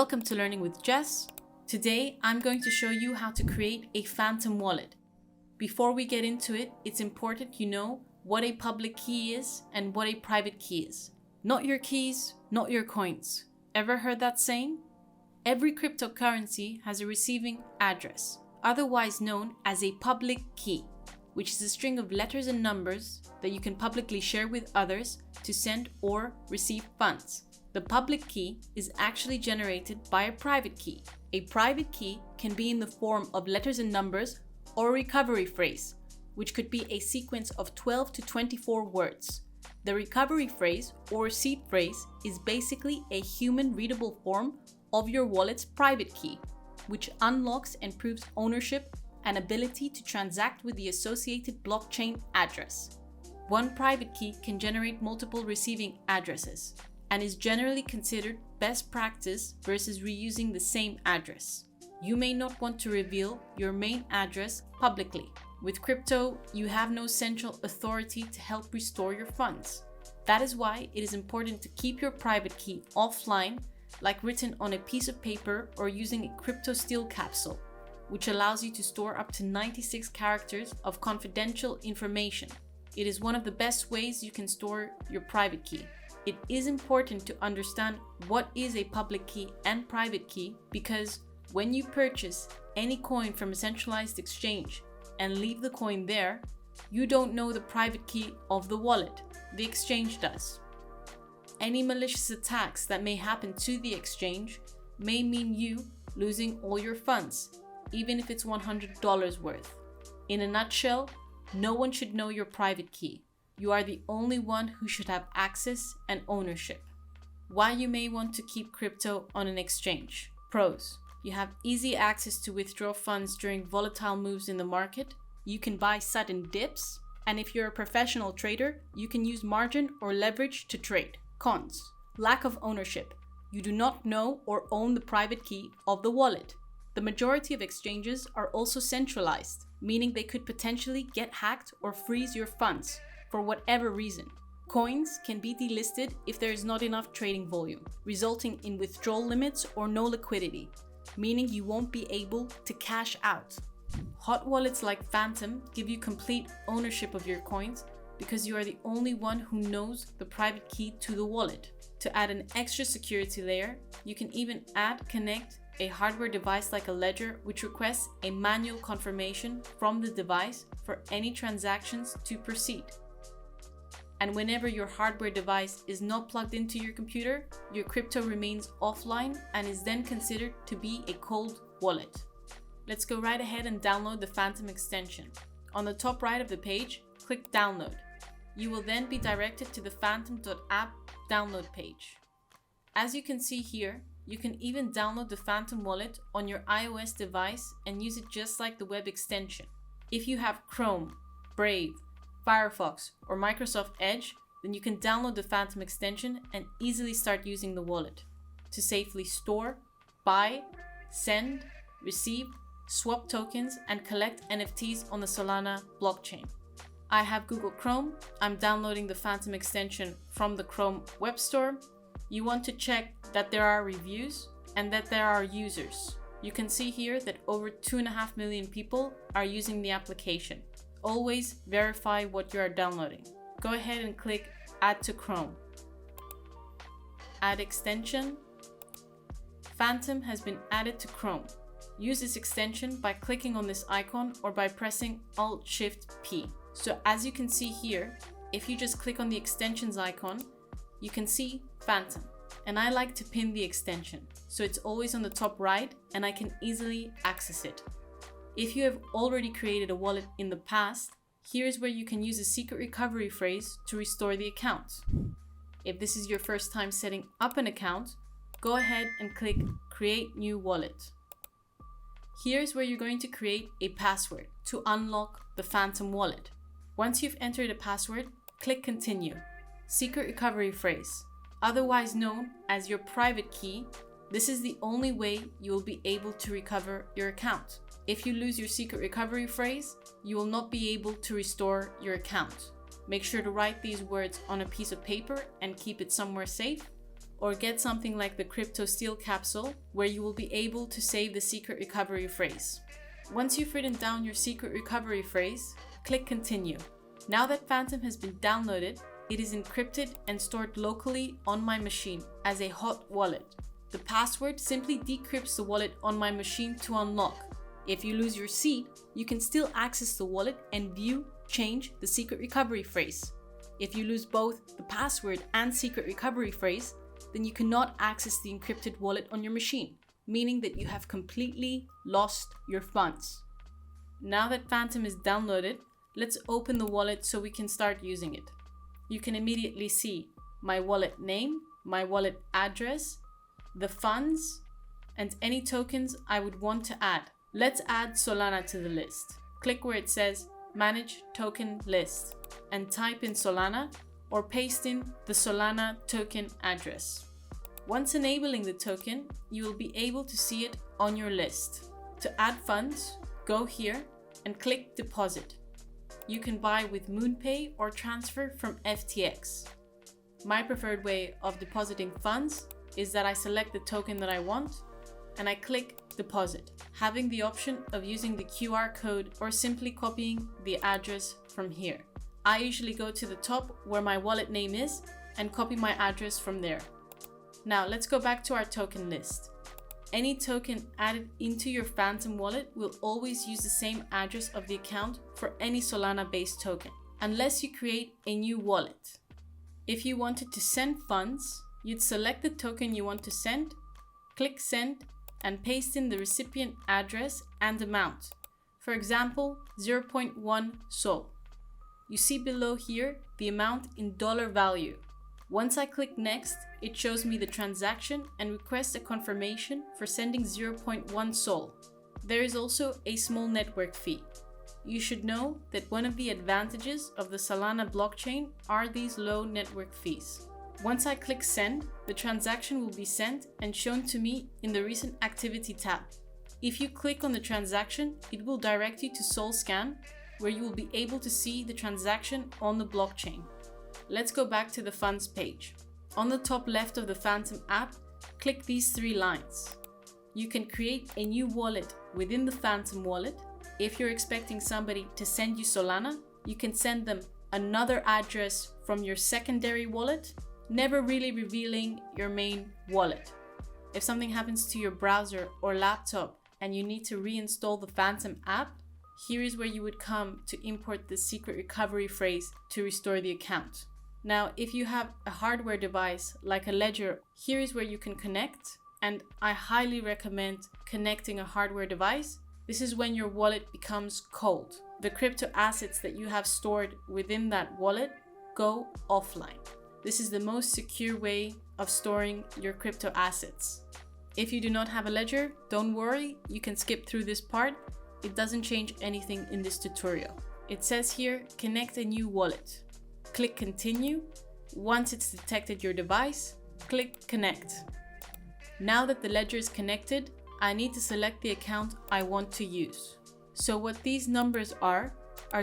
Welcome to Learning with Jess. Today, I'm going to show you how to create a phantom wallet. Before we get into it, it's important you know what a public key is and what a private key is. Not your keys, not your coins. Ever heard that saying? Every cryptocurrency has a receiving address, otherwise known as a public key, which is a string of letters and numbers that you can publicly share with others to send or receive funds. The public key is actually generated by a private key. A private key can be in the form of letters and numbers or a recovery phrase, which could be a sequence of 12 to 24 words. The recovery phrase or seed phrase is basically a human readable form of your wallet's private key, which unlocks and proves ownership and ability to transact with the associated blockchain address. One private key can generate multiple receiving addresses and is generally considered best practice versus reusing the same address. You may not want to reveal your main address publicly. With crypto, you have no central authority to help restore your funds. That is why it is important to keep your private key offline, like written on a piece of paper or using a crypto steel capsule, which allows you to store up to 96 characters of confidential information. It is one of the best ways you can store your private key. It is important to understand what is a public key and private key because when you purchase any coin from a centralized exchange and leave the coin there, you don't know the private key of the wallet. The exchange does. Any malicious attacks that may happen to the exchange may mean you losing all your funds, even if it's $100 worth. In a nutshell, no one should know your private key. You are the only one who should have access and ownership. Why you may want to keep crypto on an exchange. Pros: you have easy access to withdraw funds during volatile moves in the market. You can buy sudden dips. And if you're a professional trader, you can use margin or leverage to trade. Cons: lack of ownership. You do not know or own the private key of the wallet. The majority of exchanges are also centralized, meaning they could potentially get hacked or freeze your funds for whatever reason. Coins can be delisted if there is not enough trading volume, resulting in withdrawal limits or no liquidity, meaning you won't be able to cash out. Hot wallets like Phantom give you complete ownership of your coins because you are the only one who knows the private key to the wallet. To add an extra security layer, you can even connect a hardware device like a ledger, which requests a manual confirmation from the device for any transactions to proceed. And whenever your hardware device is not plugged into your computer, your crypto remains offline and is then considered to be a cold wallet. Let's go right ahead and download the Phantom extension. On the top right of the page, click Download. You will then be directed to the phantom.app download page. As you can see here, you can even download the Phantom wallet on your iOS device and use it just like the web extension. If you have Chrome, Brave, Firefox, or Microsoft Edge, then you can download the Phantom extension and easily start using the wallet to safely store, buy, send, receive, swap tokens, and collect NFTs on the Solana blockchain. I have Google Chrome. I'm downloading the Phantom extension from the Chrome Web Store. You want to check that there are reviews and that there are users. You can see here that over 2.5 million people are using the application. Always verify what you are downloading. Go ahead and click Add to Chrome. Add extension. Phantom has been added to Chrome. Use this extension by clicking on this icon or by pressing Alt-Shift-P. So as you can see here, if you just click on the extensions icon, you can see Phantom. And I like to pin the extension, so it's always on the top right and I can easily access it. If you have already created a wallet in the past, here's where you can use a secret recovery phrase to restore the account. If this is your first time setting up an account, go ahead and click Create New Wallet. Here's where you're going to create a password to unlock the Phantom wallet. Once you've entered a password, click Continue. Secret recovery phrase, otherwise known as your private key. This is the only way you will be able to recover your account. If you lose your secret recovery phrase, you will not be able to restore your account. Make sure to write these words on a piece of paper and keep it somewhere safe. or get something like the crypto steel capsule, where you will be able to save the secret recovery phrase. Once you've written down your secret recovery phrase, click continue. Now that Phantom has been downloaded, it is encrypted and stored locally on my machine as a hot wallet. The password simply decrypts the wallet on my machine to unlock. If you lose your seed, you can still access the wallet and change the secret recovery phrase. If you lose both the password and secret recovery phrase, then you cannot access the encrypted wallet on your machine, meaning that you have completely lost your funds. Now that Phantom is downloaded, let's open the wallet so we can start using it. You can immediately see my wallet name, my wallet address, the funds, and any tokens I would want to add. Let's add Solana to the list. Click where it says Manage Token List and type in Solana or paste in the Solana token address. Once enabling the token, you will be able to see it on your list. To add funds, go here and click Deposit. You can buy with MoonPay or transfer from FTX. My preferred way of depositing funds is that I select the token that I want and I click Deposit, having the option of using the QR code or simply copying the address from here. I usually go to the top where my wallet name is and copy my address from there. Now let's go back to our token list. Any token added into your Phantom wallet will always use the same address of the account for any Solana-based token, unless you create a new wallet. If you wanted to send funds, you'd select the token you want to send, click Send, and paste in the recipient address and amount. For example, 0.1 SOL. You see below here the amount in dollar value. Once I click Next, it shows me the transaction and requests a confirmation for sending 0.1 SOL. There is also a small network fee. You should know that one of the advantages of the Solana blockchain are these low network fees. Once I click Send, the transaction will be sent and shown to me in the Recent Activity tab. If you click on the transaction, it will direct you to SolScan, where you will be able to see the transaction on the blockchain. Let's go back to the funds page. On the top left of the Phantom app, click these three lines. You can create a new wallet within the Phantom wallet. If you're expecting somebody to send you Solana, you can send them another address from your secondary wallet, never really revealing your main wallet. If something happens to your browser or laptop and you need to reinstall the Phantom app, here is where you would come to import the secret recovery phrase to restore the account. Now, if you have a hardware device like a ledger, here is where you can connect, and I highly recommend connecting a hardware device. This is when your wallet becomes cold. The crypto assets that you have stored within that wallet go offline. This is the most secure way of storing your crypto assets. If you do not have a ledger, don't worry, you can skip through this part. It doesn't change anything in this tutorial. It says here, connect a new wallet. Click continue. Once it's detected your device, click connect. Now that the ledger is connected, I need to select the account I want to use. So what these numbers are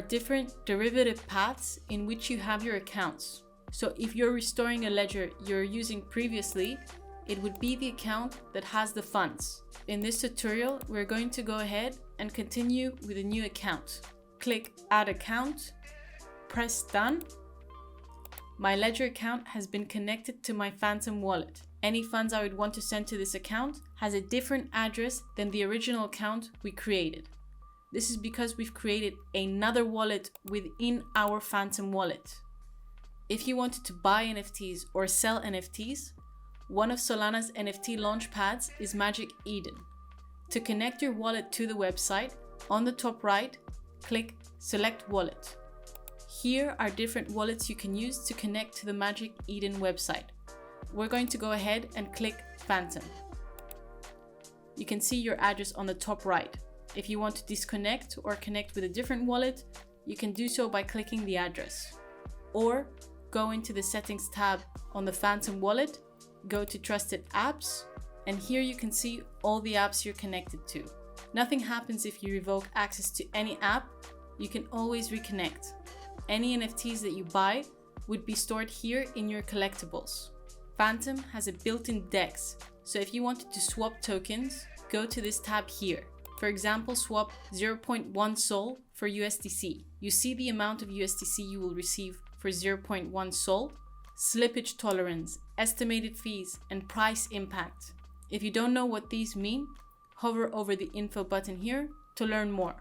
different derivative paths in which you have your accounts. So if you're restoring a ledger you're using previously, it would be the account that has the funds. In this tutorial, we're going to go ahead and continue with a new account. Click add account, press done. My ledger account has been connected to my Phantom wallet. Any funds I would want to send to this account has a different address than the original account we created. This is because we've created another wallet within our Phantom wallet. If you wanted to buy NFTs or sell NFTs, one of Solana's NFT launchpads is Magic Eden. To connect your wallet to the website, on the top right, click Select Wallet. Here are different wallets you can use to connect to the Magic Eden website. We're going to go ahead and click Phantom. You can see your address on the top right. If you want to disconnect or connect with a different wallet, you can do so by clicking the address. Or go into the Settings tab on the Phantom wallet, go to Trusted Apps, and here you can see all the apps you're connected to. Nothing happens if you revoke access to any app. You can always reconnect. Any NFTs that you buy would be stored here in your collectibles. Phantom has a built-in DEX, so if you wanted to swap tokens, go to this tab here. For example, swap 0.1 Sol for USDC. You see the amount of USDC you will receive for 0.1 Sol, slippage tolerance, estimated fees, and price impact. If you don't know what these mean, hover over the info button here to learn more.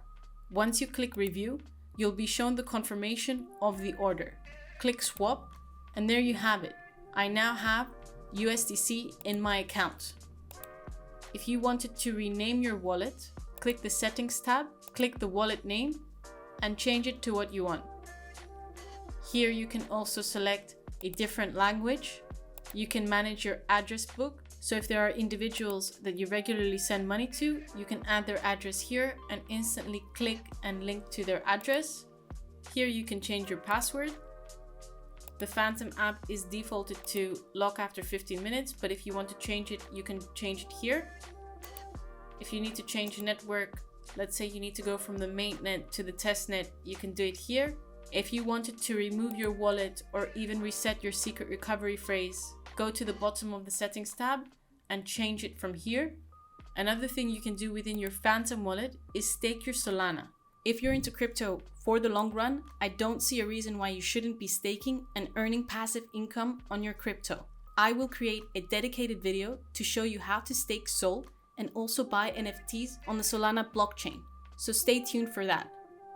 Once you click review, you'll be shown the confirmation of the order. Click swap, and there you have it. I now have USDC in my account. If you wanted to rename your wallet, click the settings tab, click the wallet name, and change it to what you want. Here you can also select a different language. You can manage your address book. So if there are individuals that you regularly send money to, you can add their address here and instantly click and link to their address. Here you can change your password. The Phantom app is defaulted to lock after 15 minutes, but if you want to change it, you can change it here. If you need to change network, let's say you need to go from the mainnet to the testnet, you can do it here. If you wanted to remove your wallet or even reset your secret recovery phrase, go to the bottom of the settings tab and change it from here. Another thing you can do within your Phantom wallet is stake your Solana. If you're into crypto for the long run, I don't see a reason why you shouldn't be staking and earning passive income on your crypto. I will create a dedicated video to show you how to stake Sol and also buy NFTs on the Solana blockchain. So stay tuned for that.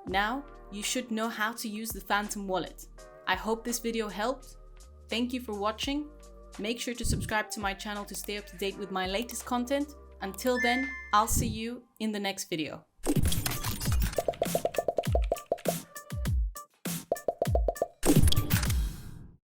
Now, you should know how to use the Phantom wallet. I hope this video helped. Thank you for watching. Make sure to subscribe to my channel to stay up to date with my latest content. Until then, I'll see you in the next video.